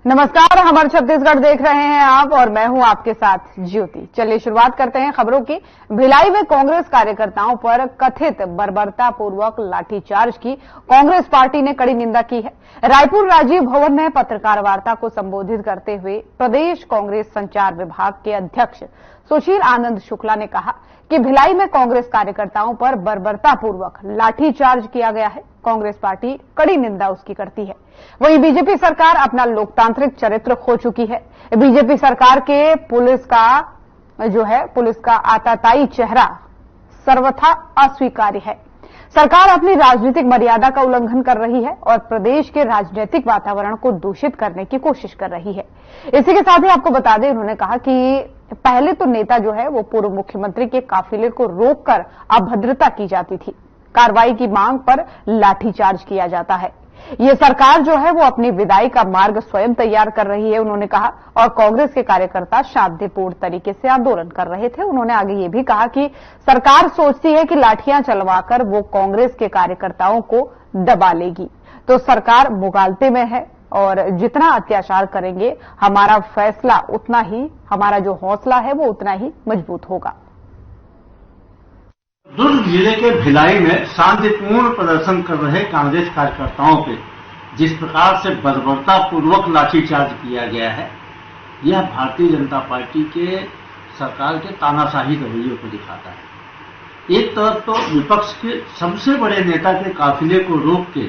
नमस्कार, हमारे छत्तीसगढ़ देख रहे हैं आप और मैं हूं आपके साथ ज्योति। चलिए शुरुआत करते हैं खबरों की। भिलाई में कांग्रेस कार्यकर्ताओं पर कथित बर्बरतापूर्वक लाठीचार्ज की कांग्रेस पार्टी ने कड़ी निंदा की है। रायपुर राजीव भवन में पत्रकार वार्ता को संबोधित करते हुए प्रदेश कांग्रेस संचार विभाग के अध्यक्ष सुशील आनंद शुक्ला ने कहा कि भिलाई में कांग्रेस कार्यकर्ताओं पर बर्बरतापूर्वक लाठीचार्ज किया गया है। कांग्रेस पार्टी कड़ी निंदा उसकी करती है। वहीं बीजेपी सरकार अपना लोकतांत्रिक चरित्र खो चुकी है। बीजेपी सरकार के पुलिस का आताताई चेहरा सर्वथा अस्वीकार्य है। सरकार अपनी राजनीतिक मर्यादा का उल्लंघन कर रही है और प्रदेश के राजनीतिक वातावरण को दूषित करने की कोशिश कर रही है। इसी के साथ ही आपको बता दें, उन्होंने कहा कि पहले तो नेता वो पूर्व मुख्यमंत्री के काफिले को रोककर अभद्रता की जाती थी, कार्रवाई की मांग पर लाठीचार्ज किया जाता है। ये सरकार वो अपनी विदाई का मार्ग स्वयं तैयार कर रही है, उन्होंने कहा। और कांग्रेस के कार्यकर्ता शांतिपूर्ण तरीके से आंदोलन कर रहे थे। उन्होंने आगे ये भी कहा कि सरकार सोचती है कि लाठियां चलवाकर वो कांग्रेस के कार्यकर्ताओं को दबा लेगी, तो सरकार मुगालते में है और जितना अत्याचार करेंगे हमारा फैसला उतना ही, हमारा जो हौसला है वो उतना ही मजबूत होगा। दुर्ग जिले के भिलाई में शांतिपूर्ण प्रदर्शन कर रहे कांग्रेस कार्यकर्ताओं पे जिस प्रकार से बर्बरतापूर्वक लाठीचार्ज किया गया है, यह भारतीय जनता पार्टी के सरकार के तानाशाही रवैये को दिखाता है। एक तरफ तो विपक्ष के सबसे बड़े नेता के काफिले को रोक के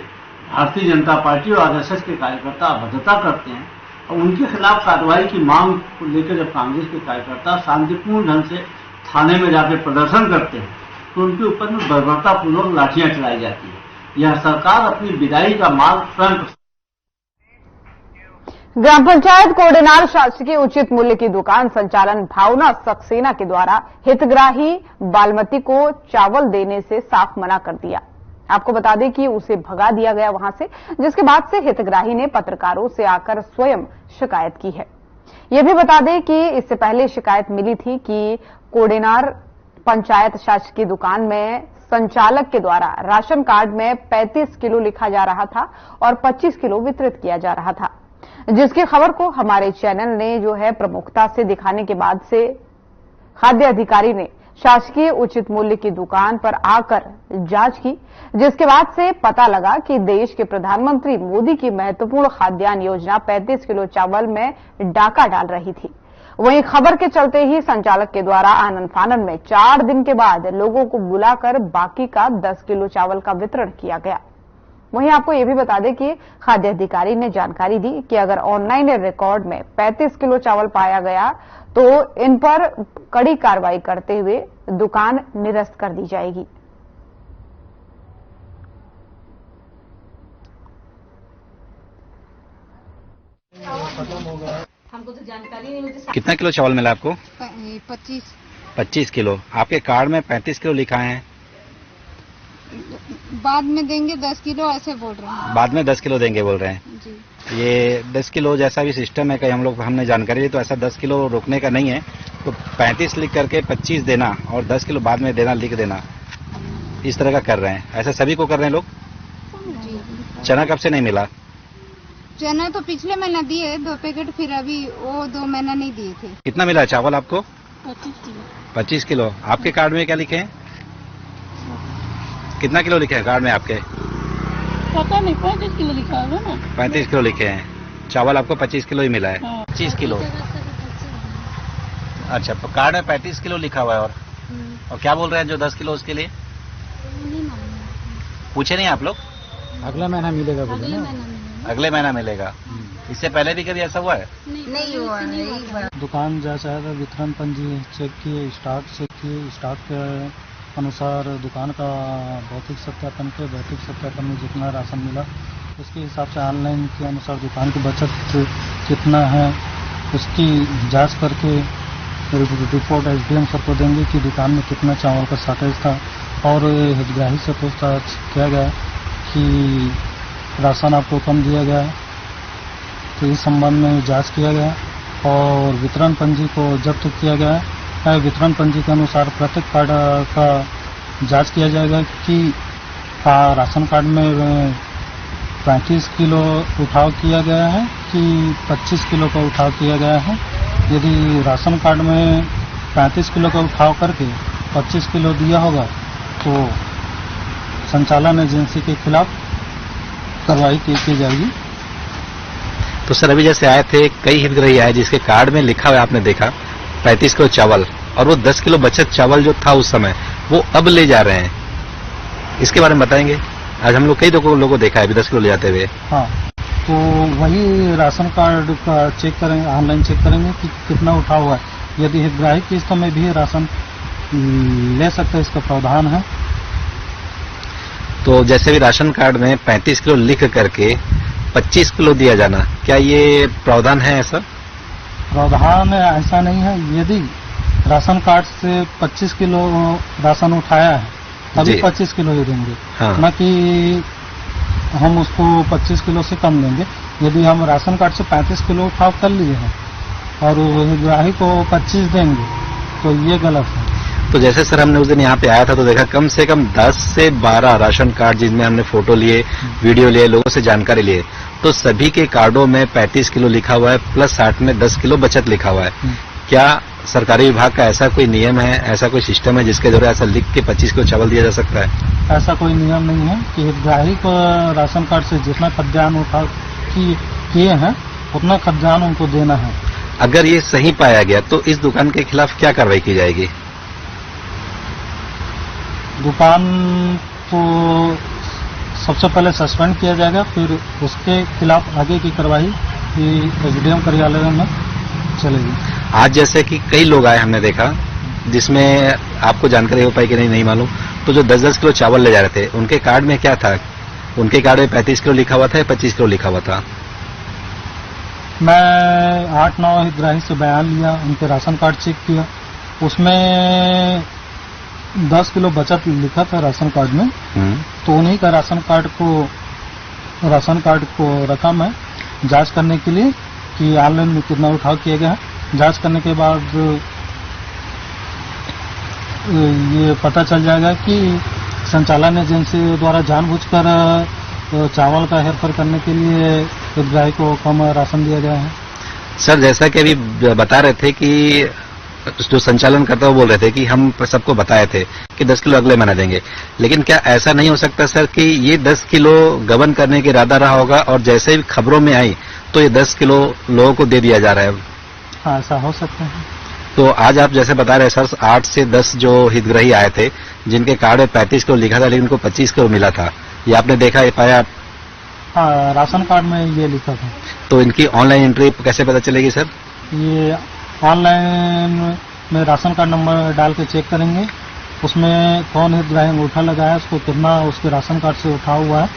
भारतीय जनता पार्टी और आरएसएस के कार्यकर्ता अभद्रता करते हैं और उनके खिलाफ कार्रवाई की मांग को लेकर जब कांग्रेस के कार्यकर्ता शांतिपूर्ण ढंग से थाने में जाकर प्रदर्शन करते हैं तो उनके ऊपर में बर्बरतापूर्वक लाठियां चलाई जाती है। यह सरकार अपनी विदाई का मार्ग स्वयं। ग्राम पंचायत कोडेनार शासकीय उचित मूल्य की दुकान संचालन भावना सक्सेना के द्वारा हितग्राही बालमती को चावल देने से साफ मना कर दिया। आपको बता दें कि उसे भगा दिया गया वहां से, जिसके बाद से हितग्राही ने पत्रकारों से आकर स्वयं शिकायत की है। यह भी बता दें कि इससे पहले शिकायत मिली थी कि कोडेनार पंचायत शासकीय दुकान में संचालक के द्वारा राशन कार्ड में 35 किलो लिखा जा रहा था और 25 किलो वितरित किया जा रहा था, जिसकी खबर को हमारे चैनल ने प्रमुखता से दिखाने के बाद से खाद्य अधिकारी ने शासकीय उचित मूल्य की दुकान पर आकर जांच की, जिसके बाद से पता लगा कि देश के प्रधानमंत्री मोदी की महत्वपूर्ण खाद्यान्न योजना 35 किलो चावल में डाका डाल रही थी। वहीं खबर के चलते ही संचालक के द्वारा आनन फानन में 4 दिन के बाद लोगों को बुलाकर बाकी का 10 किलो चावल का वितरण किया गया। वहीं आपको ये भी बता दें कि खाद्य अधिकारी ने जानकारी दी कि अगर ऑनलाइन रिकॉर्ड में 35 किलो चावल पाया गया तो इन पर कड़ी कार्रवाई करते हुए दुकान निरस्त कर दी जाएगी। हमको तो जानकारी नहीं होती। कितना किलो चावल मिला आपको? 25 किलो। आपके कार्ड में 35 किलो लिखा है। बाद में देंगे 10 किलो ऐसे बोल रहे हैं। बाद में 10 किलो देंगे बोल रहे हैं जी। ये 10 किलो जैसा भी सिस्टम है कि हमने जानकारी दी तो ऐसा 10 किलो रोकने का नहीं है, तो 35 लिख करके 25 देना और 10 किलो बाद में देना, लिख देना, इस तरह का कर रहे हैं। ऐसा सभी को कर रहे हैं लोग जी। चना कब से नहीं मिला? चना तो पिछले महीना दिए 2 पैकेट, फिर अभी वो 2 महीना नहीं दिए थे। कितना मिला चावल आपको? 25 किलो। 25 किलो। आपके कार्ड में क्या लिखे हैं? कितना किलो लिखे हैं कार्ड में आपके? पता नहीं, 35 किलो लिखा है ना। 35 किलो लिखे हैं। चावल आपको 25 किलो ही मिला है। 25 किलो। अच्छा, कार्ड में 35 किलो लिखा हुआ है। और क्या बोल रहे हैं जो 10 किलो उसके लिए? पूछे नहीं आप लोग? अगला महीना मिलेगा बोले ना। अगले महीना मिलेगा। इससे पहले भी कभी ऐसा हुआ है? नहीं हुआ। दुकान जैसा है वितरण पंजी चेक किए, स्टॉक चेक किए, स्टॉक के अनुसार दुकान का भौतिक सत्यापन के, भौतिक सत्यापन में जितना राशन मिला उसके हिसाब से ऑनलाइन के अनुसार दुकान की बचत कितना है उसकी जांच करके रिपोर्ट एसडीएम सर को देंगे कि दुकान में कितना चावल का शॉर्टेज था। और हितग्राही से पूछताछ किया गया कि राशन आपको कम दिया गया है, तो इस संबंध में जांच किया गया और वितरण पंजी को जब्त किया गया है। वितरण पंजी के अनुसार प्रत्येक कार्ड का जांच किया जाएगा कि राशन कार्ड में 35 किलो उठाव किया गया है कि 25 किलो का उठाव किया गया है। यदि राशन कार्ड में 35 किलो का उठाव करके 25 किलो दिया होगा तो संचालन एजेंसी के खिलाफ कार्रवाई की जाएगी। तो सर अभी जैसे आए थे, कई हितग्राही आए जिसके कार्ड में लिखा हुआ आपने देखा 35 किलो चावल, और वो 10 किलो बचत चावल जो था उस समय वो अब ले जा रहे हैं, इसके बारे में बताएंगे? आज हम लोग कई लोगों को देखा है अभी 10 किलो ले जाते हुए। हाँ, तो वही राशन कार्ड का चेक करेंगे, ऑनलाइन चेक करेंगे कि कितना उठा हुआ है। यदि हितग्राही किस्त में भी राशन ले सकते हैं, इसका प्रावधान है। तो जैसे भी राशन कार्ड में 35 किलो लिख करके 25 किलो दिया जाना, क्या ये प्रावधान है ऐसा? प्रावधान ऐसा नहीं है। यदि राशन कार्ड से 25 किलो राशन उठाया है तभी जी। 25 किलो ही देंगे, हाँ। न कि हम उसको 25 किलो से कम देंगे। यदि हम राशन कार्ड से 35 किलो उठाव कर लिए हैं और हितग्राही को 25 देंगे तो ये गलत है। तो जैसे सर हमने उस दिन यहाँ पे आया था तो देखा कम से कम 10 से 12 राशन कार्ड जिनमें हमने फोटो लिए, वीडियो लिए, लोगों से जानकारी लिए, तो सभी के कार्डों में 35 किलो लिखा हुआ है प्लस 60 में 10 किलो बचत लिखा हुआ है। क्या सरकारी विभाग का ऐसा कोई नियम है, ऐसा कोई सिस्टम है जिसके द्वारा ऐसा लिख के 25 किलो चावल दिया जा सकता है? ऐसा कोई नियम नहीं है कि हितग्राही को राशन कार्ड से जितना खाद्यान्न उठा किए हैं उतना खाद्यान्न उनको देना है। अगर ये सही पाया गया तो इस दुकान के खिलाफ क्या कार्रवाई की जाएगी? दुकान को सबसे पहले सस्पेंड किया जाएगा, फिर उसके खिलाफ आगे की कार्रवाई एसडीएम कार्यालय में चलेगी। आज जैसे कि कई लोग आए हमने देखा जिसमें आपको जानकारी हो पाई कि नहीं मालूम, तो जो 10-10 किलो चावल ले जा रहे थे उनके कार्ड में क्या था? उनके कार्ड में 35 किलो लिखा हुआ था या 25 किलो लिखा हुआ था? मैं 8-9 हितग्राही से बयान लिया, उनके राशन कार्ड चेक किया, उसमें 10 किलो बचत लिखा था राशन कार्ड में। तो उन्हीं का राशन कार्ड को रखा मैं जांच करने के लिए कि ऑनलाइन में कितना उठाव किया गया है। जांच करने के बाद ये पता चल जाएगा कि संचालन एजेंसी द्वारा जानबूझकर चावल का हेरफेर करने के लिए हितग्राही को कम राशन दिया गया है। सर जैसा कि अभी बता रहे थे कि जो संचालन करता वो बोल रहे थे कि हम सबको बताए थे कि 10 किलो अगले महीने देंगे, लेकिन क्या ऐसा नहीं हो सकता सर कि ये 10 किलो गबन करने का इरादा रहा होगा और जैसे ही खबरों में आई तो ये 10 किलो लोगों को दे दिया जा रहा है? हाँ, ऐसा हो सकता है। तो आज आप जैसे बता रहे सर 8 से 10 जो हितग्राही आए थे जिनके कार्ड में 35 किलो लिखा था लेकिन उनको 25 किलो मिला था, ये आपने देखा, ये पाया? हाँ, राशन कार्ड में ये लिखा था। तो इनकी ऑनलाइन एंट्री कैसे पता चलेगी सर? ये ऑनलाइन में राशन कार्ड नंबर डाल के चेक करेंगे, उसमें कौन हितग्राही अंगूठा लगाया है, उसको कितना उसके राशन कार्ड से उठा हुआ है,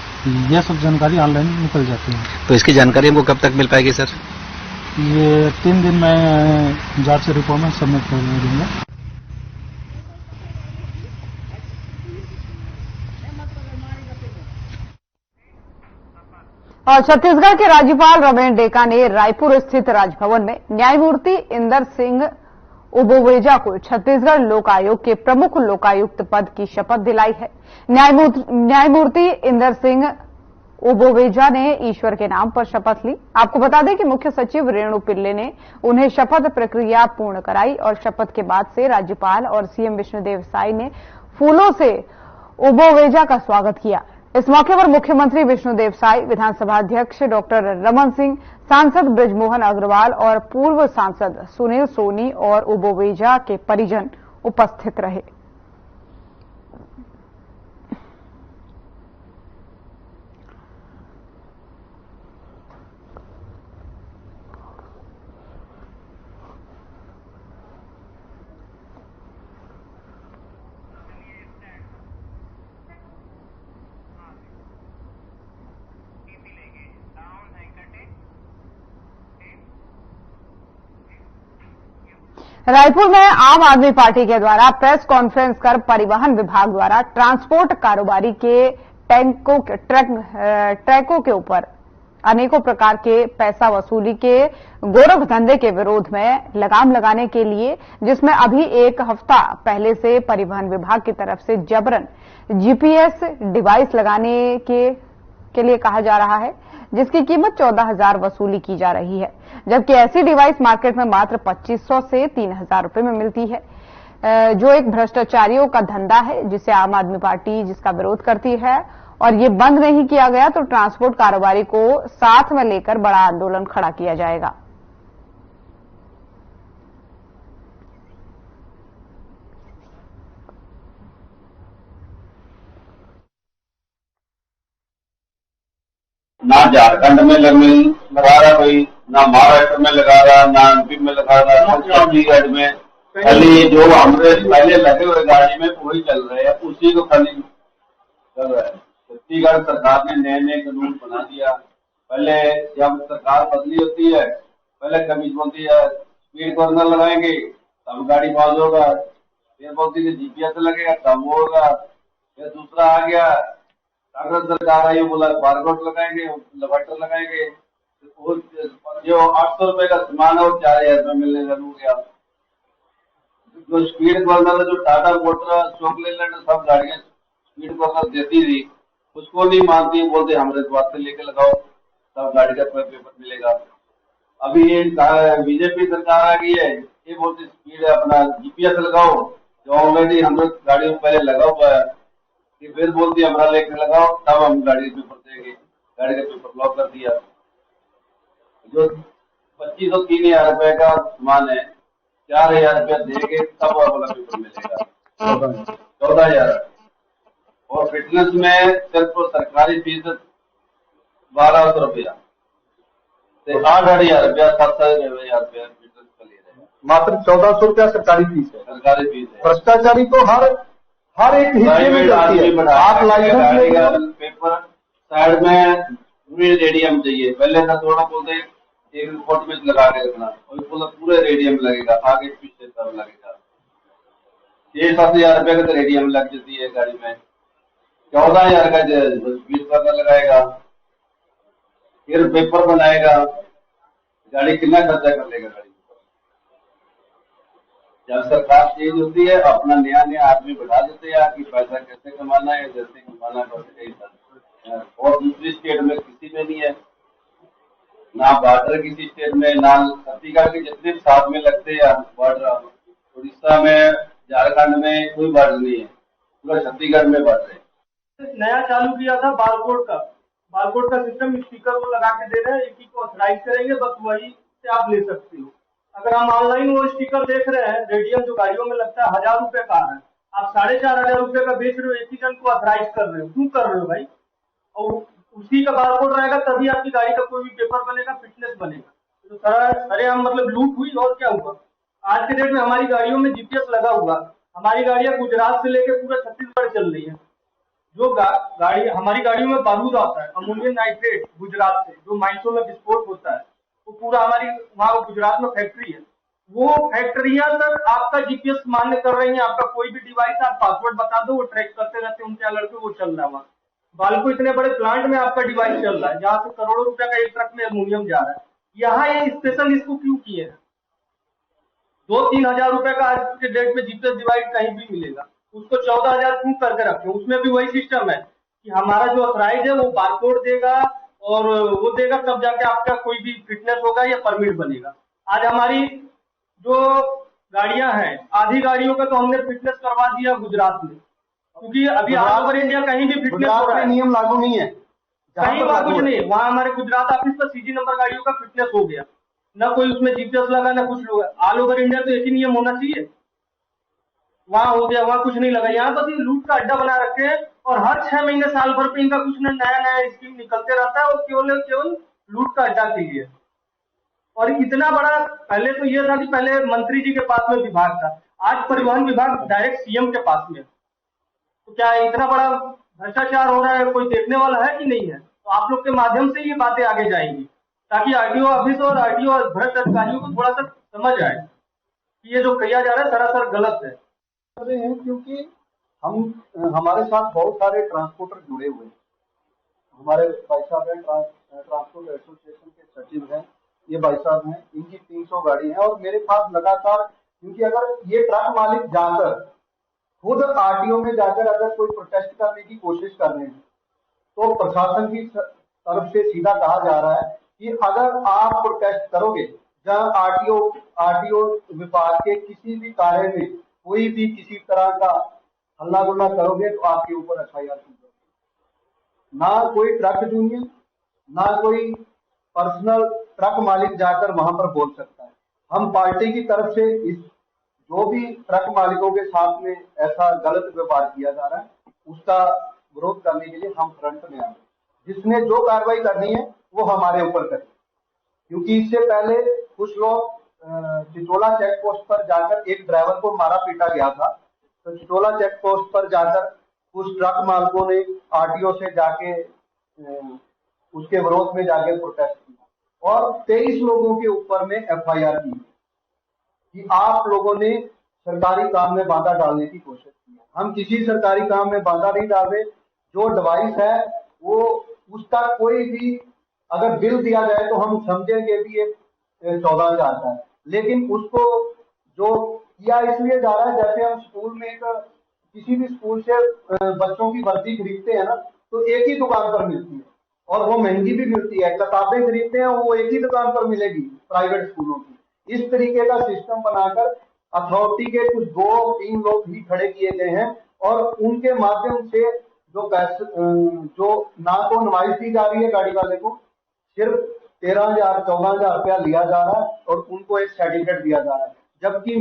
ये सब जानकारी ऑनलाइन निकल जाती है। तो इसकी जानकारी हमको कब तक मिल पाएगी सर? ये 3 दिन में जांच रिपोर्ट में सबमिट कर देंगे। और छत्तीसगढ़ के राज्यपाल रमेश डेका ने रायपुर स्थित राजभवन में न्यायमूर्ति इंदर सिंह उबोवेजा को छत्तीसगढ़ लोक आयोग के प्रमुख लोकायुक्त पद की शपथ दिलाई है। न्यायमूर्ति इंदर सिंह उबोवेजा ने ईश्वर के नाम पर शपथ ली। आपको बता दें कि मुख्य सचिव रेणु पिल्ले ने उन्हें शपथ प्रक्रिया पूर्ण कराई और शपथ के बाद से राज्यपाल और सीएम विष्णुदेव साय ने फूलों से उबोवेजा का स्वागत किया। इस मौके पर मुख्यमंत्री विष्णुदेव साय, विधानसभा अध्यक्ष डॉक्टर रमन सिंह, सांसद बृजमोहन अग्रवाल और पूर्व सांसद सुनील सोनी और उबोवेजा के परिजन उपस्थित रहे। रायपुर में आम आदमी पार्टी के द्वारा प्रेस कॉन्फ्रेंस कर परिवहन विभाग द्वारा ट्रांसपोर्ट कारोबारी के ट्रैकों के ऊपर अनेकों प्रकार के पैसा वसूली के गोरख धंधे के विरोध में लगाम लगाने के लिए, जिसमें अभी एक हफ्ता पहले से परिवहन विभाग की तरफ से जबरन जीपीएस डिवाइस लगाने के के लिए कहा जा रहा है, जिसकी कीमत 14,000 वसूली की जा रही है, जबकि ऐसी डिवाइस मार्केट में मात्र 2,500 से 3,000 रुपए में मिलती है, जो एक भ्रष्टाचारियों का धंधा है, जिसे आम आदमी पार्टी जिसका विरोध करती है। और ये बंद नहीं किया गया तो ट्रांसपोर्ट कारोबारी को साथ में लेकर बड़ा आंदोलन खड़ा किया जाएगा। ना झारखंड में लगा रहा कोई, ना महाराष्ट्र में लगा रहा, ना एमपी में लगा रहा, ना चंडीगढ़ में। खाली जो हमारे पहले लगे हुए गाड़ी में वही चल रहे हैं, उसी को खाली चल रहा है। छत्तीसगढ़ सरकार ने नए नए कानून बना दिया। पहले जब सरकार बदली होती है, पहले कभी बोलती है स्पीड कॉर्नर लगाएंगे तब गाड़ी पास होगा, फिर बोलती है जीपीएस लगेगा तब होगा, फिर दूसरा आ गया कांग्रेस सरकार आई, बोला बारकोड लगाएंगे, लवाटर लगाएंगे, जो 800 रुपए का सामान है वो 4,000 रुपए मिलने शुरू हो गया। जो स्पीड कॉर्नर, जो टाटा मोटर, अशोक लेलैंड सब गाड़ियां स्पीड कॉर्नर देती थी, उसको नहीं मानती, बोलते हमारे द्वार से लेके लगाओ तब गाड़ी का पेपर मिलेगा। अभी ये बीजेपी सरकार आ गई है, ये बोलती स्पीड अपना जीपीएस लगाओ, जो ऑलरेडी हम लोग गाड़ियों पहले लगा हुआ है, फिर बोलती हमारा लेकर लगाओ तब हम गाड़ी के पेपर देंगे। गाड़ी का पेपर ब्लॉक कर दिया। जो 2,500 3,000 रुपए का सामान है, 4,000 रुपया देंगे तब वाला पेपर मिलेगा, 14,000। और फिटनेस में सिर्फ सरकारी फीस 1,200 रुपया, 8,000 रुपया, 7,000 रुपया फिटनेस का ले रहे हैं। मात्र 1,400 रुपया सरकारी फीस है। सरकारी फीस है। भ्रष्टाचारी तो हर एक हिस्से में जाती है। आप लाइसेंस लेगा पेपर साइड में पूरे रेडियम चाहिए, पहले था थोड़ा बोलते एक फोट में लगा के रखना, अभी बोला पूरे रेडियम लगेगा, आगे पीछे सब लगेगा। 6-7,000 रुपए का तो रेडियम लग जाती है गाड़ी में, 14,000 का 20 रुपया लगाएगा, फिर पेपर बनाएगा। गाड़ी कितना खर्चा कर लेगा गाड़ी? जब सरकार चेंज होती है, अपना नया नया आदमी बढ़ा देते हैं कि पैसा कैसे कमाना है, जैसे कमाना है। और दूसरी स्टेट में किसी में नहीं है, ना बॉर्डर किसी स्टेट में, ना छत्तीसगढ़ के जितने साथ में लगते हैं बॉर्डर, उड़ीसा में, झारखंड में कोई बॉर्डर नहीं है, पूरा छत्तीसगढ़ में बॉर्डर है। नया चालू किया था बारकोड का सिस्टम, स्टिकर को लगा के दे रहे हैं, एक ही को ऑथराइज करेंगे, बस वही से आप ले सकते हो। अगर हम ऑनलाइन वो स्टिकर देख रहे हैं, रेडियम जो गाड़ियों में लगता है 1,000 रुपए का है, आप 4,500 रुपए का बेच रहे हो, एक ही जन को ऑथराइज कर रहे हो, क्यों कर रहे हो भाई? और उसी का बारकोड रहेगा तभी आपकी गाड़ी का कोई भी पेपर बनेगा, फिटनेस बनेगा। तो सरे हम मतलब लूट हुई और क्या हुआ? आज के डेट में हमारी गाड़ियों में जीपीएस लगा हुआ, हमारी गाड़ियां गुजरात से लेकर पूरा छत्तीसगढ़ चल रही है। जो गाड़ी हमारी गाड़ियों में बारूद आता है, अमोनियम नाइट्रेट गुजरात से, जो माइंसों में विस्फोट होता है, वो पूरा हमारी वहाँ गुजरात में फैक्ट्री है, वो फैक्ट्रियां तक आपका जीपीएस मान्य कर रही हैं। आपका कोई भी डिवाइस आप पासवर्ड बता दो, वो ट्रैक करते रहते हैं, उनके अलर्ट पे वो चल रहा है। वहाँ बालको इतने बड़े प्लांट में आपका डिवाइस चल रहा है, जहाँ से करोड़ों रुपया का एक ट्रक में अमोनियम जा रहा है। यहाँ ये स्पेशल इसको क्यों किए हैं? 2-3 हजार रुपए का आज के डेट में जीपीएस डिवाइस कहीं भी मिलेगा, उसको 14,000 क्यों करके रखे? उसमें भी वही सिस्टम है कि हमारा जो ऑथराइज है वो बारकोड देगा और वो देगा, तब जाके आपका कोई भी फिटनेस होगा या परमिट बनेगा। आज हमारी जो गाड़ियां हैं, आधी गाड़ियों का तो हमने फिटनेस करवा दिया गुजरात में, क्योंकि अभी ऑल ओवर इंडिया कहीं भी फिटनेस हो रहा है, नियम लागू नहीं है, कहीं वहां कुछ नहीं है। वहां हमारे गुजरात ऑफिस पर सीजी नंबर गाड़ियों का फिटनेस हो गया, ना कोई उसमें जीपीएस लगा, ना कुछ लगा। ऑल ओवर इंडिया तो एक ही नियम होना चाहिए, वहां हो गया, वहां कुछ नहीं लगा। यहाँ पर लूट का अड्डा बना रखे हैं और हर 6 महीने साल भर पे इनका कुछ नया नया स्कीम निकलते रहता है, और केवल लूट का अड्डा के लिए। और इतना बड़ा, पहले तो ये था कि पहले मंत्री जी के पास में विभाग था, आज परिवहन विभाग डायरेक्ट सीएम के पास में। तो क्या इतना बड़ा भ्रष्टाचार हो रहा है, कोई देखने वाला है कि नहीं है? तो आप लोग के माध्यम से ये बातें आगे जाएंगी, ताकि आरटीओ ऑफिस और आरटीओ भ्रष्ट अधिकारियों को थोड़ा सा समझ आए कि ये जो किया जा रहा है सरासर गलत है। रहे हैं क्योंकि हमारे साथ बहुत सारे ट्रांसपोर्टर जुड़े हुए हैं। हमारे भाई साहब हैं, ट्रांसपोर्ट एसोसिएशन के सचिव हैं, ये भाई साहब हैं, इनकी 300 गाड़ी है और मेरे पास लगातार, क्योंकि अगर ये ट्रक मालिक जाकर खुद आरटीओ में जाकर अगर कोई प्रोटेस्ट करने की कोशिश कर रहे हैं तो प्रशासन की तरफ से सीधा कहा जा रहा है कि अगर आप प्रोटेस्ट करोगे, जहां आरटीओ विभाग के किसी भी कार्य में कोई भी किसी तरह का हल्ला गुल्ला करोगे तो आपके ऊपर एफआईआर की जाएगी। ना कोई ट्रक यूनियन, ना कोई पर्सनल ट्रक मालिक जाकर वहां पर बोल सकता है। हम पार्टी की तरफ से इस जो भी ट्रक मालिकों के साथ में ऐसा गलत व्यवहार किया जा रहा है उसका विरोध करने के लिए हम फ्रंट में आ गए। जिसने जो कार्रवाई करनी है वो हमारे ऊपर करे, क्योंकि इससे पहले कुछ लोग चिचोला चेक पोस्ट पर जाकर एक ड्राइवर को मारा पीटा गया था। तो चिचोला चेक पोस्ट पर जाकर कुछ ट्रक मालिकों ने आरटीओ से जाके उसके विरोध में जाके प्रोटेस्ट किया और 23 लोगों के ऊपर में एफआईआर की कि आप लोगों ने सरकारी काम में बाधा डालने की कोशिश की है। हम किसी सरकारी काम में बाधा नहीं डाल रहे। जो डिवाइस है वो उसका कोई भी अगर बिल दिया जाए तो हम समझेंगे भी ये 14,000 का है, लेकिन उसको जो किया इसलिए जा रहा है जैसे हम स्कूल में किसी भी स्कूल से बच्चों की वर्दी खरीदते हैं ना, तो एक ही दुकान पर मिलती है और वो महंगी भी मिलती है। किताबें खरीदते हैं वो एक ही दुकान पर मिलेगी प्राइवेट स्कूलों की। इस तरीके का सिस्टम बनाकर अथॉरिटी के कुछ 2-3 लोग भी खड़े किए गए हैं और उनके माध्यम से जो पैसे जो ना तो नुमाइश दी जा रही है गाड़ी वाले को, सिर्फ 13,000-14,000 रुपया लिया जा रहा है और उनको एक सर्टिफिकेट दिया जा रहा है। जबकि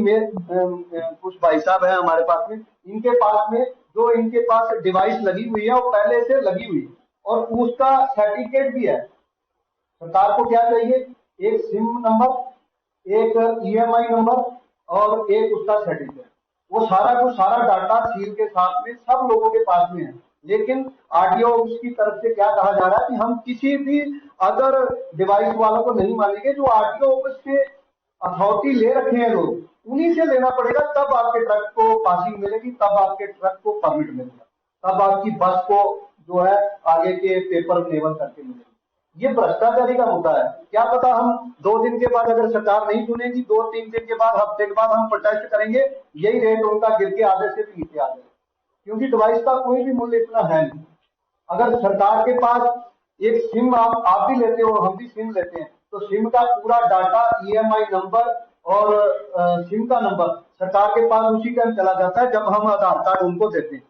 कुछ भाई साहब है हमारे पास में, इनके पास में जो इनके पास डिवाइस लगी हुई है वो पहले से लगी हुई है और उसका सर्टिफिकेट भी है। सरकार को क्या चाहिए? एक सिम नंबर, एक ईएमआई नंबर और एक उसका सर्टिफिकेट। वो सारा डाटा सील के साथ में सब लोगों के पास में है। लेकिन आरटीओ की तरफ से क्या कहा जा रहा है कि हम किसी भी अदर डिवाइस वालों को नहीं मानेंगे। जो आरटीओ ऑफिस से अथॉरिटी ले रखे हैं लोग, उन्हीं से लेना पड़ेगा, तब आपके ट्रक को पासिंग मिलेगी, तब आपके ट्रक को परमिट मिलेगा, तब आपकी बस को जो है आगे के पेपर नेवल करके मिलेगी। ये भ्रष्टाचारी का मुद्दा है। क्या पता हम 2 दिन के बाद अगर सरकार नहीं सुनेगी, 2-3 दिन के बाद, हफ्ते के बाद हम प्रोटेस्ट करेंगे, यही रेट उनका गिर के आधे से भी नीचे आ जाएगा, क्योंकि डिवाइस का कोई भी मूल्य इतना है नहीं। अगर सरकार के पास एक सिम आप भी लेते हो, हम भी सिम लेते हैं, तो सिम का पूरा डाटा, ईएमआई नंबर और सिम का नंबर सरकार के पास उसी टाइम चला जाता है जब हम आधार कार्ड उनको देते हैं।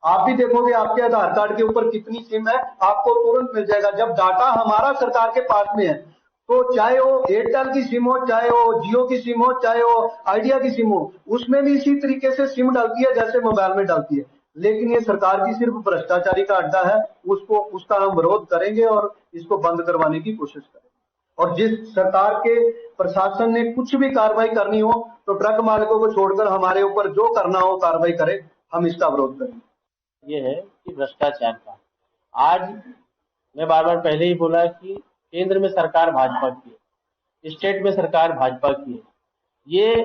आप भी देखोगे आपके आधार कार्ड के ऊपर कितनी सिम है, आपको तुरंत मिल जाएगा। जब डाटा हमारा सरकार के पास में है, तो चाहे वो एयरटेल की सिम हो, चाहे वो जियो की सिम हो, चाहे वो आइडिया की सिम हो, उसमें भी इसी तरीके से सिम डालती है जैसे मोबाइल में डालती है। लेकिन ये सरकार की सिर्फ भ्रष्टाचारी का अड्डा है। उसका हम विरोध करेंगे और इसको बंद करवाने की कोशिश करेंगे। और जिस सरकार के प्रशासन ने कुछ भी कार्रवाई करनी हो तो ट्रक मालिकों को छोड़कर हमारे ऊपर जो करना हो कार्रवाई करे, हम इसका विरोध करेंगे। ये है कि भ्रष्टाचार का, आज मैं बार बार पहले ही बोला कि केंद्र में सरकार भाजपा की है, स्टेट में सरकार भाजपा की है। ये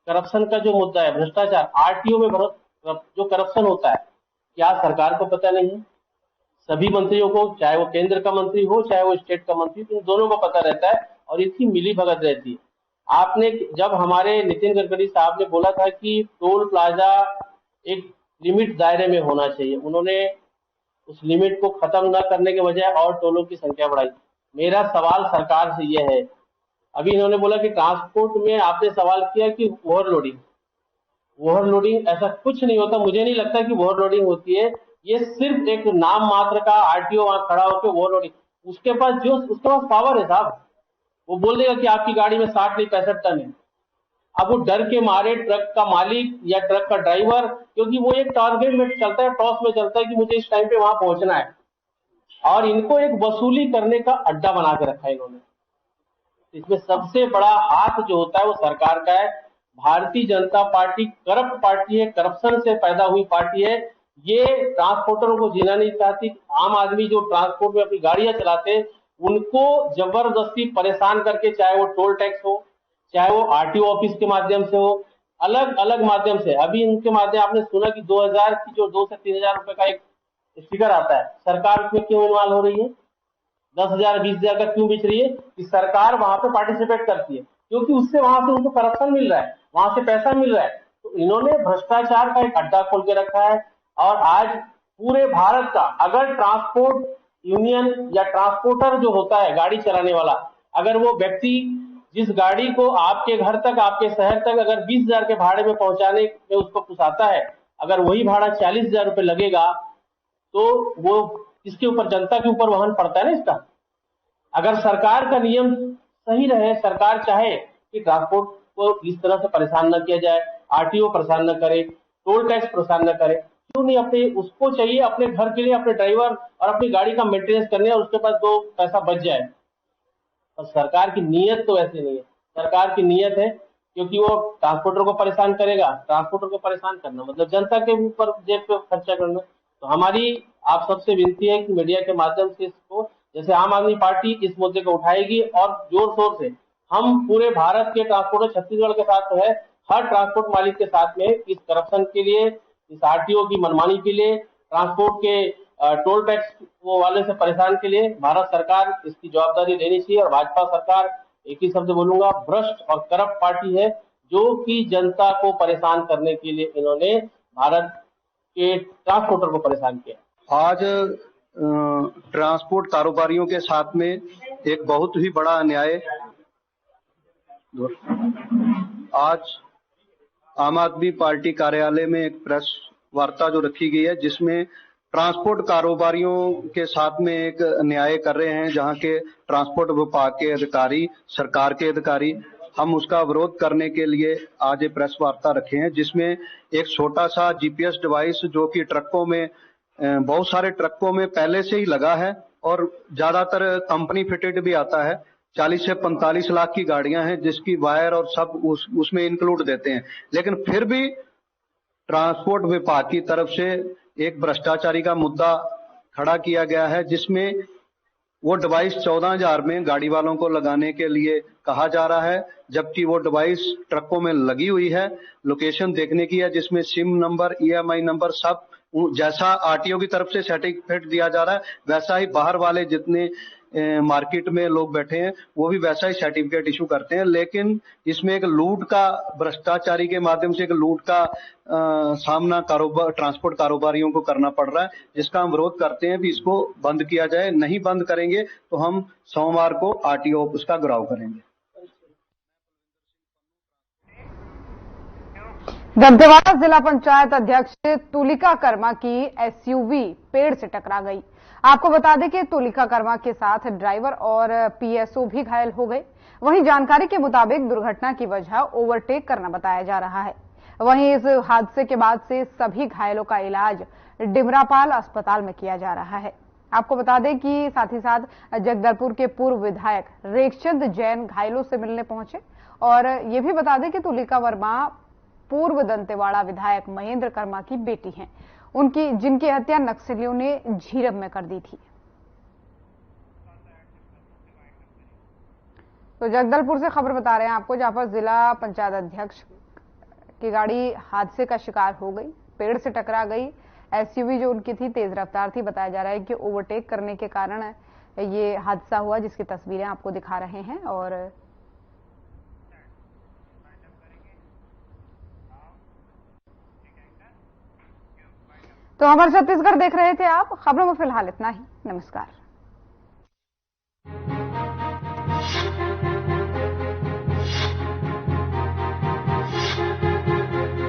करप्शन का जो मुद्दा है, भ्रष्टाचार, आरटीओ में जो करप्शन होता है, क्या सरकार को पता नहीं है? सभी मंत्रियों को, चाहे वो केंद्र का मंत्री हो चाहे वो स्टेट का मंत्री, तो दोनों को पता रहता है और इसकी मिली भगत रहती है। आपने जब हमारे नितिन गडकरी साहब ने बोला था कि टोल प्लाजा एक लिमिट दायरे में होना चाहिए, उन्होंने उस लिमिट को खत्म न करने के बजाय और टोलों की संख्या बढ़ाई। मेरा सवाल सरकार से यह है, अभी इन्होंने बोला कि ट्रांसपोर्ट में आपने सवाल किया कि ओवरलोडिंग, ऐसा कुछ नहीं होता। मुझे नहीं लगता कि ओवरलोडिंग होती है। ये सिर्फ एक नाम मात्र का आरटीओ वहां खड़ा होकर ओवरलोडिंग, उसके पास पावर है साहब, वो बोल देगा कि आपकी गाड़ी में 60 नहीं 65 टन है। अब वो डर के मारे ट्रक का मालिक या ट्रक का ड्राइवर, क्योंकि वो एक टारगेट में चलता है, टॉस में चलता है कि मुझे इस टाइम पे वहां पहुंचना है, और इनको एक वसूली करने का अड्डा बना के रखा है इन्होंने। इसमें सबसे बड़ा हाथ जो होता है वो सरकार का है। Bharatiya Janata party corrupt party है, करप्शन से पैदा हुई पार्टी है। ये ट्रांसपोर्टरों को जीना नहीं चाहती। आम आदमी जो ट्रांसपोर्ट में अपनी गाड़ियां चलाते हैं उनको जबरदस्ती परेशान करके, चाहे वो टोल टैक्स हो, चाहे वो आरटीओ ऑफिस के माध्यम से हो, अलग अलग माध्यम से। अभी इनके माध्यम आपने सुना कि 2000 की जो 2 से 3,000 रुपए का एक स्टिकर आता है, सरकार उसमें क्यों इन्वॉल्व हो रही है? 10,000 20,000 का क्यों बेच रही है? कि सरकार वहां पे पार्टिसिपेट करती है, क्योंकि उससे वहां से उनको करप्शन मिल रहा है, वहां से पैसा मिल रहा है। तो इन्होंने भ्रष्टाचार का एक अड्डा खोल के रखा है। और आज पूरे भारत का अगर ट्रांसपोर्ट यूनियन या ट्रांसपोर्टर जो होता है गाड़ी चलाने वाला, अगर वो व्यक्ति जिस गाड़ी को आपके घर तक, आपके शहर तक अगर 20,000 के भाड़े में पहुंचाने में उसको पुसाता है, अगर वही भाड़ा 40,000 रुपये लगेगा तो वो इसके ऊपर, जनता के ऊपर वहन पड़ता है ना इसका। अगर सरकार का नियम सही रहे, सरकार चाहे कि ट्रांसपोर्ट को इस तरह से परेशान न किया जाए, आरटीओ परेशान न करे, टोल टैक्स परेशान न करे, क्यों नहीं, अपने उसको चाहिए अपने घर के लिए, अपने ड्राइवर और अपनी गाड़ी का मेंटेनेंस करने, और उसके पास 2 पैसा बच जाए। और सरकार की नीयत तो ऐसे नहीं है। सरकार की नीयत है क्योंकि वो ट्रांसपोर्टर को परेशान करेगा, ट्रांसपोर्टर को परेशान करना मतलब जनता के ऊपर जेब पे खर्चा करना। तो हमारी आप सबसे विनती है कि मीडिया के माध्यम से इसको, जैसे आम आदमी पार्टी इस मुद्दे को उठाएगी और जोर शोर से हम पूरे भारत के ट्रांसपोर्टर छत्तीसगढ़ के साथ तो है, हर ट्रांसपोर्ट मालिक के साथ में इस करप्शन के लिए, इस आरटीओ की मनमानी के लिए, ट्रांसपोर्ट के टोल टैक्स वो वाले से परेशान के लिए भारत सरकार इसकी जवाबदारी लेनी चाहिए। और भाजपा सरकार, एक ही शब्द बोलूंगा, भ्रष्ट और करप्ट पार्टी है जो कि जनता को परेशान करने के लिए इन्होंने भारत के ट्रांसपोर्टर को परेशान किया। आज ट्रांसपोर्ट कारोबारियों के साथ में एक बहुत ही बड़ा अन्याय आज आम आदमी पार्टी कार्यालय में एक प्रेस वार्ता जो रखी गई है, जिसमें ट्रांसपोर्ट कारोबारियों के साथ में एक न्याय कर रहे हैं, जहां के ट्रांसपोर्ट विभाग के अधिकारी, सरकार के अधिकारी, हम उसका विरोध करने के लिए आज ये प्रेस वार्ता रखे हैं, जिसमें एक छोटा सा जीपीएस डिवाइस जो कि ट्रकों में, बहुत सारे ट्रकों में पहले से ही लगा है और ज्यादातर कंपनी फिटेड भी आता है। 40 से 45 लाख की गाड़ियां हैं जिसकी वायर और सब उसमें इंक्लूड देते हैं, लेकिन फिर भी ट्रांसपोर्ट विभाग की तरफ से एक भ्रष्टाचारी का मुद्दा खड़ा किया गया है, जिसमें वो डिवाइस 14,000 में गाड़ी वालों को लगाने के लिए कहा जा रहा है, जबकि वो डिवाइस ट्रकों में लगी हुई है, लोकेशन देखने की है, जिसमें सिम नंबर, ईएमआई नंबर सब जैसा आरटीओ की तरफ से सर्टिफिकेट दिया जा रहा है, वैसा ही बाहर वाले जितने मार्केट में लोग बैठे हैं वो भी वैसा ही सर्टिफिकेट इशू करते हैं। लेकिन इसमें एक लूट का, भ्रष्टाचारी के माध्यम से एक लूट का सामना ट्रांसपोर्ट कारोबारियों को करना पड़ रहा है, जिसका हम विरोध करते हैं कि इसको बंद किया जाए। नहीं बंद करेंगे तो हम सोमवार को आरटीओ ऑफिस का घेराव करेंगे। दंतेवाड़ा जिला पंचायत अध्यक्ष तुलिका कर्मा की एसयूवी पेड़ से टकरा गई। आपको बता दें कि तुलिका कर्मा के साथ ड्राइवर और पीएसओ भी घायल हो गए। वहीं जानकारी के मुताबिक दुर्घटना की वजह ओवरटेक करना बताया जा रहा है। वहीं इस हादसे के बाद से सभी घायलों का इलाज डिमरापाल अस्पताल में किया जा रहा है। आपको बता दें कि साथ ही साथ जगदलपुर के पूर्व विधायक रेखचंद जैन घायलों से मिलने पहुंचे। और ये भी बता दें कि तुलिका वर्मा पूर्व दंतेवाड़ा विधायक महेंद्र कर्मा की बेटी हैं, जिनकी हत्या नक्सलियों ने झीरम में कर दी थी। तो जगदलपुर से खबर बता रहे हैं आपको, जहां पर जिला पंचायत अध्यक्ष की गाड़ी हादसे का शिकार हो गई, पेड़ से टकरा गई। एसयूवी जो उनकी थी तेज रफ्तार थी। बताया जा रहा है कि ओवरटेक करने के कारण ये हादसा हुआ, जिसकी तस्वीरें आपको दिखा रहे हैं। और तो हमारे छत्तीसगढ़ देख रहे थे आप। खबरों में फिलहाल इतना ही। नमस्कार।